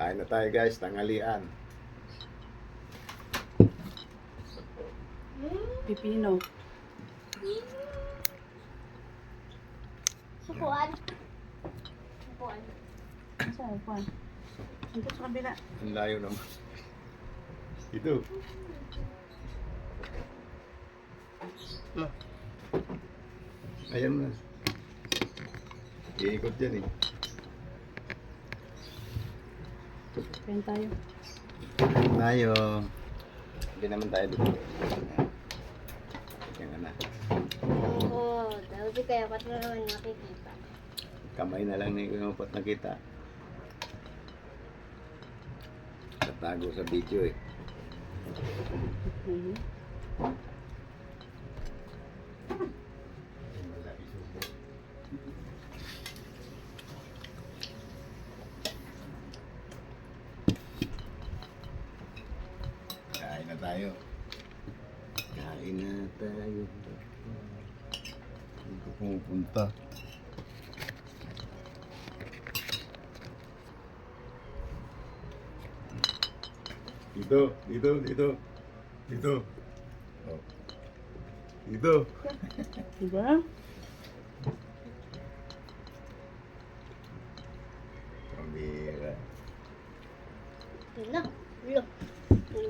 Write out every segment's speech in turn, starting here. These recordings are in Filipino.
Kain na tayo guys, tanghalian. Pipino. Sukuan. Sukuan. Saan pa? Ito sa kabila. Ang layo naman. Ito. Ayan na. Iikot yan eh. Kain tayo. Tayo. Hindi naman tayo dito. Yan na. Oo, dapat kaya pat na naman makikita. Kamay na lang ni kumapat na kita. Tatago sa video eh. Mhm. Kain na tayo. Kain na tayo. Dito pupunta. Dito. Oh. Dito. Diba? Pambira. Yun na. Ulo.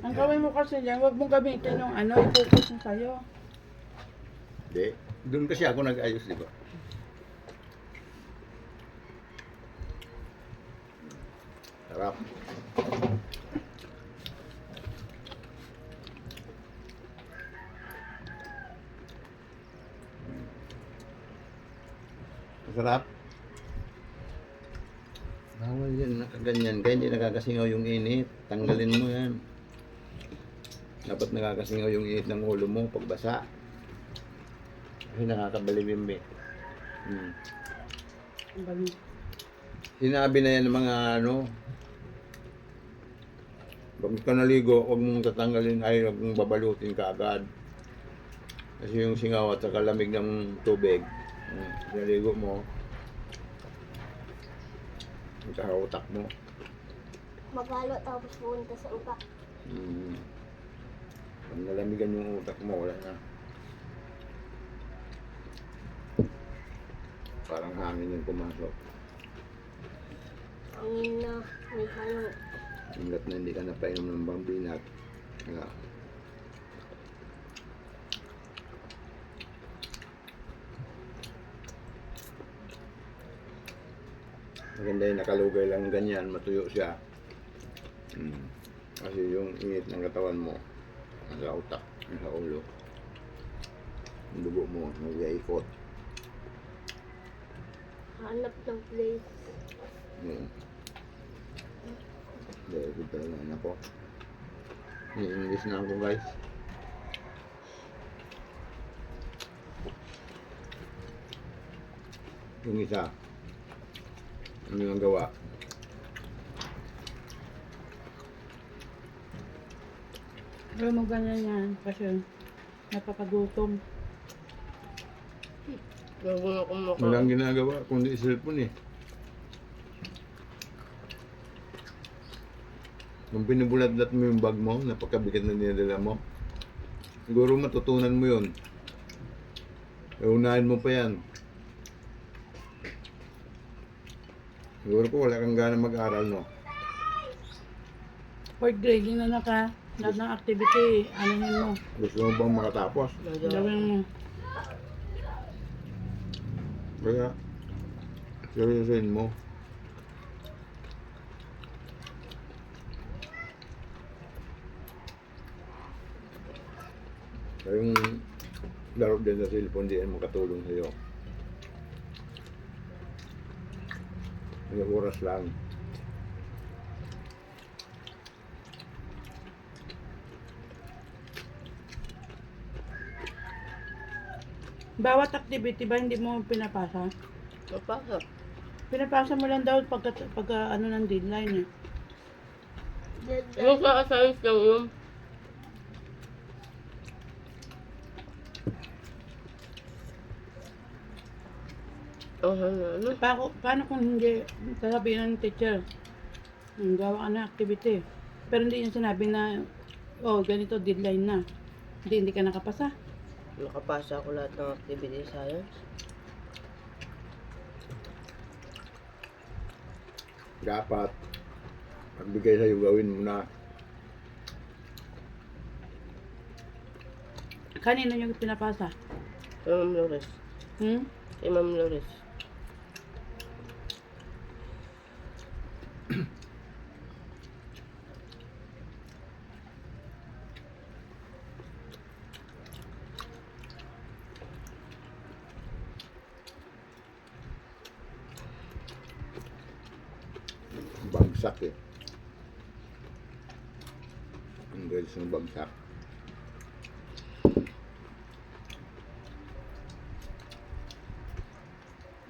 Ang gawin mo kasi dyan, huwag mong gamitin yung ano, i-focus mo sa'yo. Hindi. Doon kasi ako nag-ayos, di ba? Sarap. Masarap. Bawal yan, nakaganyan. Kaya hindi nakakasingaw yung init. Tanggalin mo yan. Dapat nakakasingaw yung init ng ulo mo pag basa. Kasi nakakabalimimbi. Ang galing. Sinabi na yan ng mga ano, pag ka naligo, huwag mong tatanggalin ay huwag mong babalutin ka agad. Kasi yung singaw at saka lamig ng tubig, naligo mo, sa utak mo. Magalo tapos pumunta sa utak. Pag nalamigan yung utak mo, wala na. Parang hangin yung pumasok. Ang na, may halo. Hanggat na hindi ka napainom ng bambinat. Wala. Maganda yung nakalugay lang ganyan, matuyo siya. Kasi yung init ng katawan mo, nasa utak, nasa ulo. Yung dugo mo, nag-iikot. Hanap ng place. Very good talaga na po. I-English na ako guys. Yung isa, ano yung gawa? Gawin mo ganyan yan kasi napapagutom. Walang ginagawa kundi cellphone eh. Nung pinubulat-lat mo yung bag mo, napakabigat na dinadala mo. Siguro matutunan mo yun. Unahin mo pa yan. Siguro ko wala kang gana mag-aral, no? Fourth grading na naka, lahat ng activity, anuhin mo, Gusto mo bang makatapos? gawin mo. Kaya, seryosin mo. Kaya yung laro din sa cellphone, di yan makatulong sa'yo. May oras lang. Bawat activity ba hindi mo pinapasa? Napasa. Pinapasa mo lang daw pagka ano ng deadline eh. Yung sa science lang yun. Ano? Paano kung hindi sasabihin ng teacher? Gawa ka na activity. Pero hindi niya sinabi na, oh, ganito, deadline na. Hindi ka nakapasa. Nakapasa ako lahat ng activity science. Dapat, pagbigay sa'yo, gawin mo na. Kanino yung pinapasa? Kay Ma'am Lores. Hmm? Kay Ma'am Lores. Bagsak eh. Ang grades ng bagsak.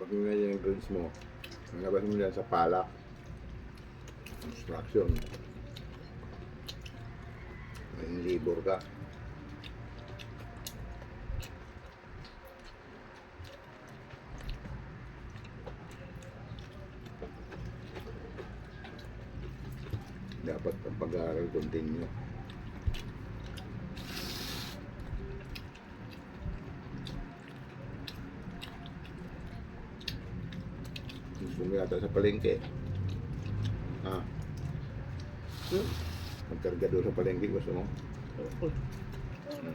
Pag ngayon yung grades mo, nalabas mo yan sa palak. Instruction. May libor ka. Dapat ang pag-aaral continue. Gusto mo yata sa palengke. Ah, magkarga doon sa palengke, gusto mo?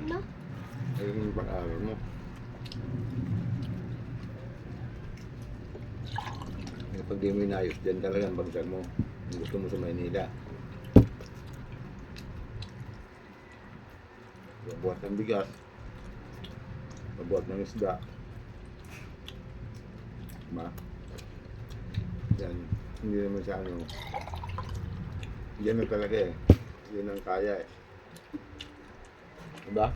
Ma? Ayun yung pag-aaral mo. Eh, pag di mo inayos, dyan talaga ang bagsag mo. Kung gusto mo sa Maynila. Magbuhat ng bigas. Magbuhat ng isda. Diba? Yan. Hindi naman siya ano. Yan na talaga eh. Yan ang kaya eh. Diba?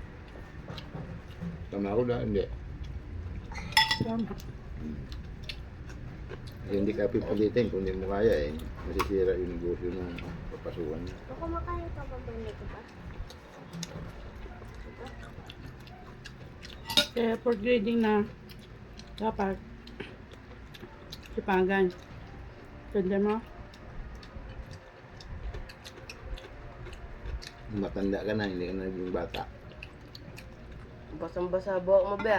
Tama ko na? Hindi. Tama. Eh, hindi ka pipilitin kung hindi mo kaya eh. Masisira yung negosyo ng papasukan niya. Kumakain ka pa ba nito ba? Kaya for grading na, dapat, sipagan. Tanda mo? Matanda ka na, hindi ka na naging bata. Basang-basa buhok mo, be.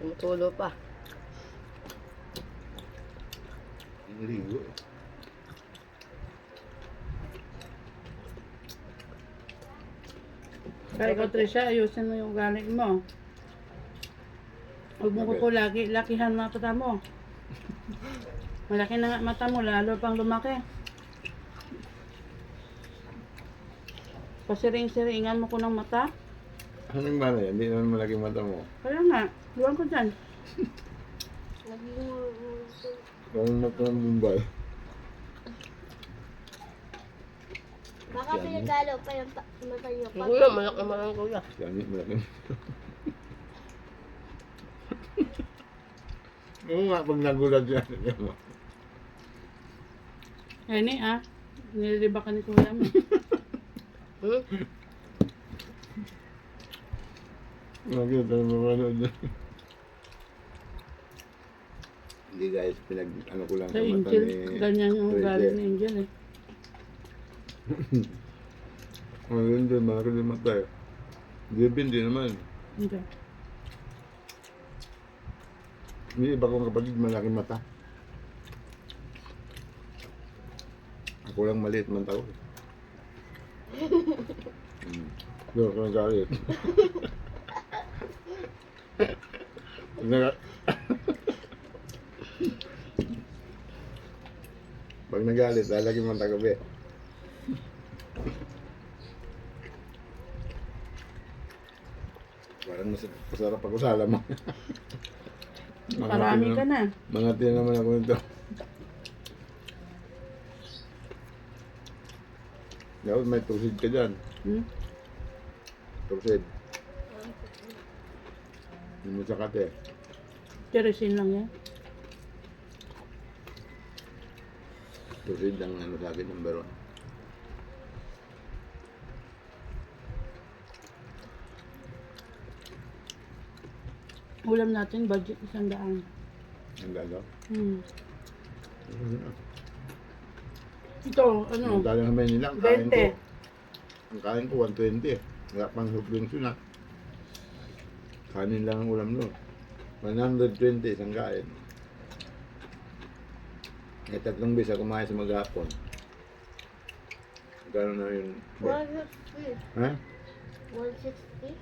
Tumutulo pa. Ligo eh. Kaya ikaw, Trisha, ayusin mo yung ugali mo. Huwag mo ko lagi, lakihan mata mo. Malaki na nga mata mo, lalo pang lumaki. Pasiring-siringan mo ko ng mata. Anong ba na yan? Hindi naman malaki mata mo. Kaya nga, luwan ko dyan. Naging... Anong mata ng Mumbai? Baka pinagalo pa yung mata niyo. Ang kuya, malaki naman ang kuya. Yan, malaki. Oo nga, pag nagulat yan. Any nililiba ka ni kuya mo. Nakita na mapanood yan. Hindi guys, ano ko lang Sa sa mata Angel, ni... ganyan yung ugali Rachel. ni Angel eh. Ayun din, malaki din mata eh. Gibin din naman. Okay. May iba kong kapatid malaki mata. Ako lang maliit man tao. Doon ako nagalit. Pag nagalit, lalaki man tagabi. Parang masarap pag-usala mo. Parami ka na. Mga naman ako nito. Dapat may tusid ka dyan. Tusid. Hindi mo sa kate. Kerosin lang yan. Tusid ang ano sa akin, number 1. Ulam natin, budget 100. Ang gagaw. Ito, ano, Ang dali naman nila, ang kain ko. 20. Ang kain ko, 120. Wala pang sobrang yun ah. Kanin lang ang ulam nun. 120 isang kain. Eh, 3 beses ako kumain sa maghapon. Gano'n na yun. 160. Ha? 160?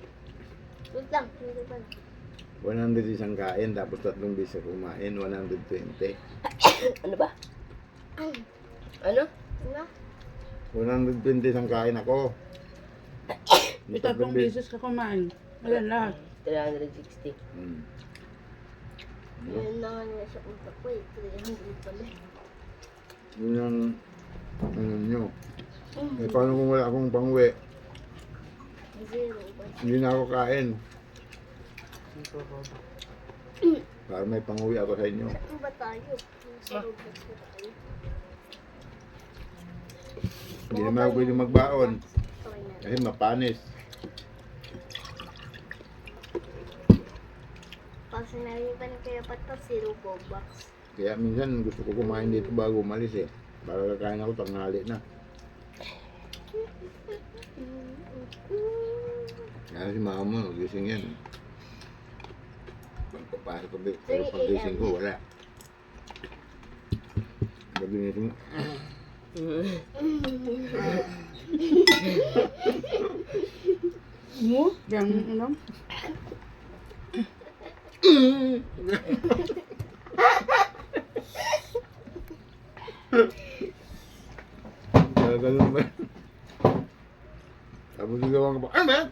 Wait lang, hindi pa. 100 isang kain, tapos 3 beses ako kumain, 120. Ano ba? Ano? Ano? 120 isang kain ako. May 3 beses ka kumain. Ayan lahat. 360. Hmm. Yun na nga nila sa utak ko eh. 300 pala. Yun ang ano nyo. Eh, paano kung wala akong pangwi? Zero ba? Hindi na ako kain. Para may panguwi ako sa inyo. Saan ba tayo? Sa Roblox na tayo. Hindi naman ako pwede magbaon. Okay na. Kasi mapanis. Kasi narinig pa ni Kuya Pat pa, zero Robux. Kaya minsan gusto ko kumain dito bago umalis eh. Para kakain ako tanghali na. Kaya si mama, gising yan. Pagpapasok ko, pero pag-gising ko, wala. Pag-gising mo, Mo? Yang, ano? kaya ganun ba? Tapos sigawan ka pa, ano ba yan?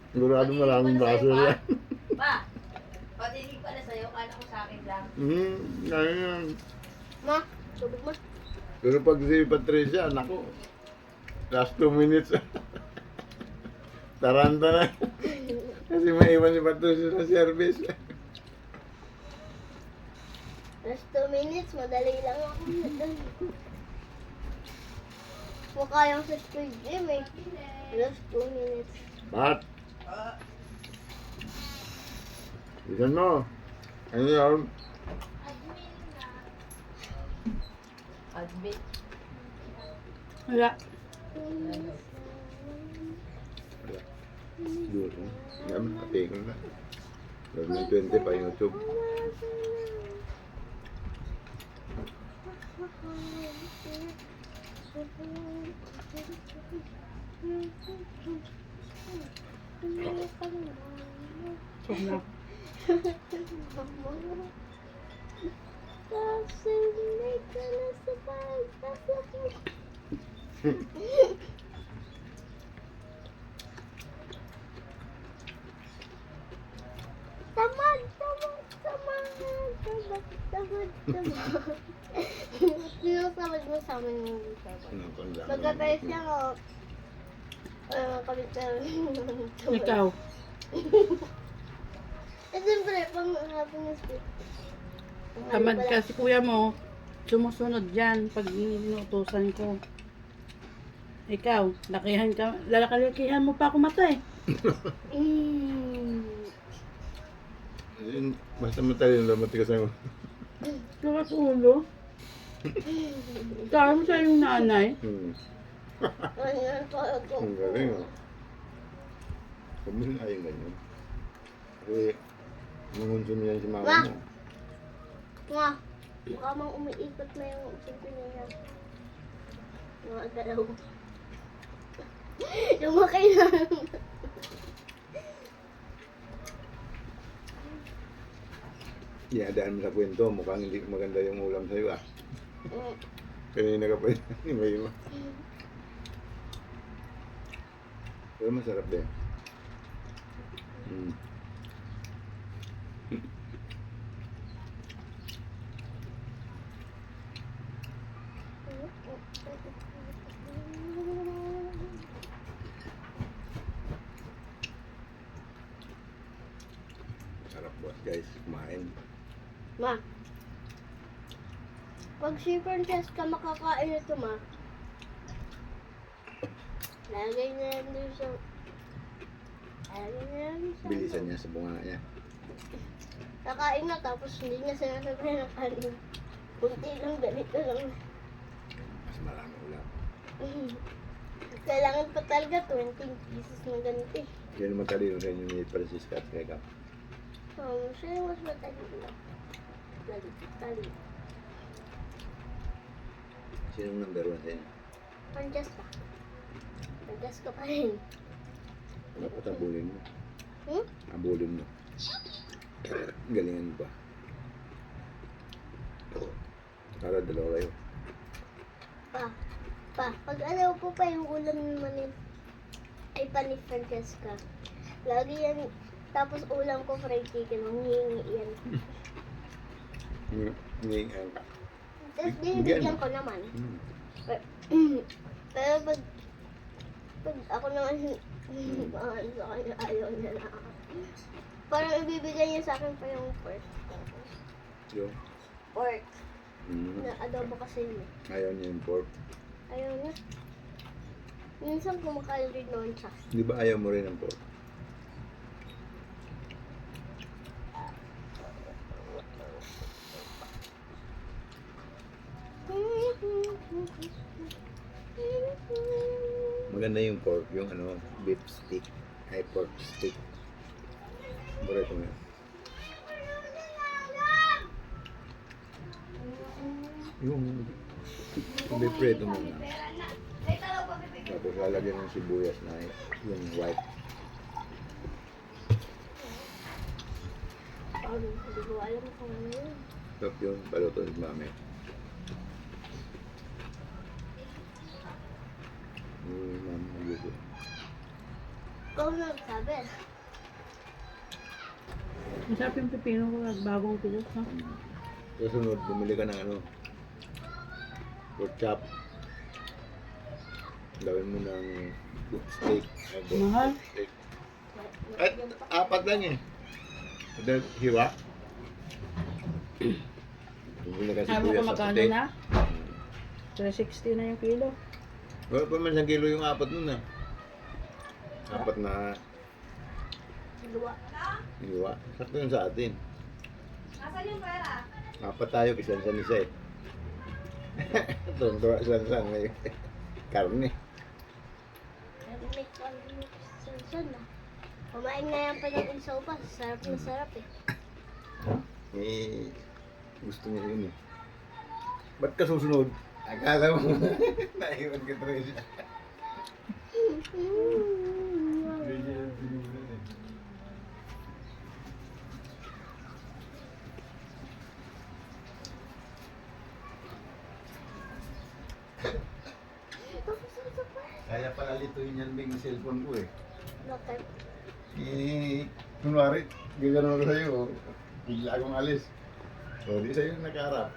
Sigurado maraming baso yan. Pa, patinig pala sa'yo, kala ko sa akin lang. Kaya yan. Ma, tubig mo. Pero pag si Patricia, nako, last 2 minutes, taranta na. Kasi maiwan si Patricia sa service. Last 2 minutes, madali lang ako. Mukha yung sa Squid Game eh. Last 2 minutes. Bat! Isan mo. Ano yun? Admit. Wala. Duro. Yaman, ate ko na. 2020 pa YouTube. Huwag na. Kasi hindi ka na sa pagkakasakit. Tamad, tamad, tamad, tamad, tamad, tamad. Sinasamad mo sa amin yung sabad. Ano kung saan Magkakayos lang ako. Kami Ikaw. Eh, siyempre, pang happiness ko. Tamad ka si kuya mo. Sumusunod dyan pag inutusan ko. Ikaw, lakihan ka. Lalaki-lakihan mo pa ako matay. Basta matalino lang, matigas ako. Lakas ulo. Kaya mo sa yung nanay. Ayan, pag ako. Ang galing ah. Huwag mo na yung ganyan. Kasi, nangunsun yan si mama Ma! mo. Mwah! Mukha mang umiikot na yung isipin niya. Mga galaw. Lumaki na. Iadaan mo sa kwento, mukhang hindi maganda yung ulam sa'yo ah. Kanina ka pa ni Mayma. Pero masarap din. Sarap buat guys, kumain. Ma! Pag si Francesca makakain ito, ma. Lagay na lang doon sa... Lagay na lang sa... Bilisan niya sa bunga niya. Nakain na tapos hindi niya sinasabi ng kanin. Kunti lang, ganito lang. Mas marami ulam. Kailangan pa talaga 20 pieces na ganito eh. Yan naman talino sa inyo ni Francisca at Kaya. Siya yung mas matalino. Talino. Sino number 1 sa inyo? Panjas pa. Panjas ko pa rin. Dapat abulin mo. Hmm? Abulin mo. Galingan mo pa. Para dalawa kayo. Pag alaw ko pa yung ulam naman yun, ay pa ni Francesca. Lagi yan, tapos ulam ko fried chicken, manghihingi yan. Ngayon. Tapos binibigyan ko naman. Pero pag ako naman, sa kanya, ayaw niya na ako. Parang ibibigay niya sa akin pa yung pork. Yung? Pork. Na adobo kasi yun. Ayaw niya yung pork. Ayaw niya. Minsan kumakain rin noon siya. Di ba ayaw mo rin ng pork? Maganda yung pork, yung ano, beef stick. Ay, pork stick. Burrito mo yun. Yung beef prito mo na. Tapos lalagyan ng sibuyas na yung white. Hindi ko alam kung ano yun. Tapos yun, paluto ni mami. Mami, nagluto. Ikaw na nagsabi. Masarap yung pipino ko at bagong pilos, no? Kasunod, bumili ka ng ano, pork chop. Gawin mo ng beef steak. Ay, beef Mahal. steak. At apat lang eh. Dahil hiwa. Bumili ka Sabi ko sibuyas sa magkano puti. na? 360 na yung kilo. Wala pa man 1 kilo yung apat nun ah. Apat na Luwa. hiwa. Sakto yun sa atin. Nasaan yung pera? Apat tayo, kisan-san isa eh. Tuntua san-san may karne. Pero may kalulusan na. Kumain nga yan pa ng isaw pa. Sarap na sarap eh. Eh, gusto niya yun eh. Ba't ka susunod? Akala mo, naiwan ka talaga siya. Kaya pala lituin yan bing cellphone ko eh. Bakit? Kunwari, gagano ko sa'yo, bigla akong alis. So, di sa'yo nakaharap.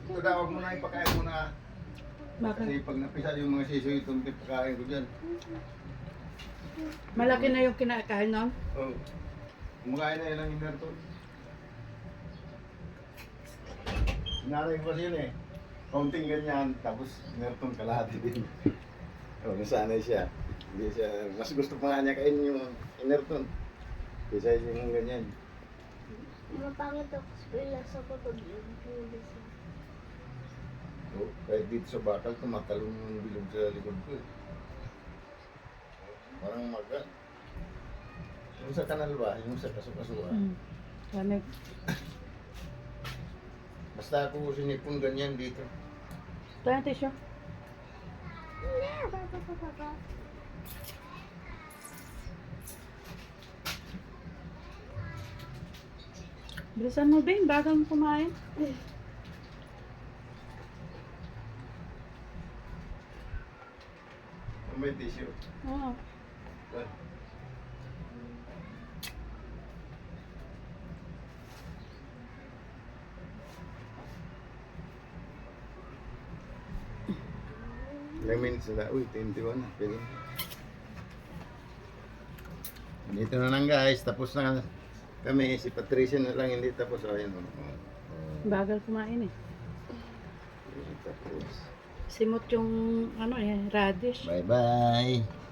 Ito daw, huwag mo na ipakain mo na. Bakit? Kasi pag napisa yung mga siso itong ipakain ko dyan. Malaki na yung kinakain nun? Oh. Kumakain na yan ang invertor. Nanay ko kasi yun eh. Kaunting ganyan, tapos inertong kalahati din. O, nasanay siya. Hindi siya, mas gusto pa nga niya kainin yung inerton. Kaysa yung ganyan. Mapangit ako sa lasa ko pag yun. So, kahit dito sa bakal, tumatalong yung bilog sa likod ko eh. Parang maga. Yung sa kanal ba? Yung sa kaso-kasuan? Hmm. Lamig. Basta ako sinipon ganyan dito. Ito yung tissue. Bilisan mo, Ben. Bagal mo kumain. May tissue. Oo. Ilang minutes na? Uy, 21 na. Pwede na. Dito na lang guys. Tapos na kami. Si Patricia na lang hindi tapos. O, yan. Bagal kumain eh. Tapos. Simot yung ano eh, radish. Bye-bye.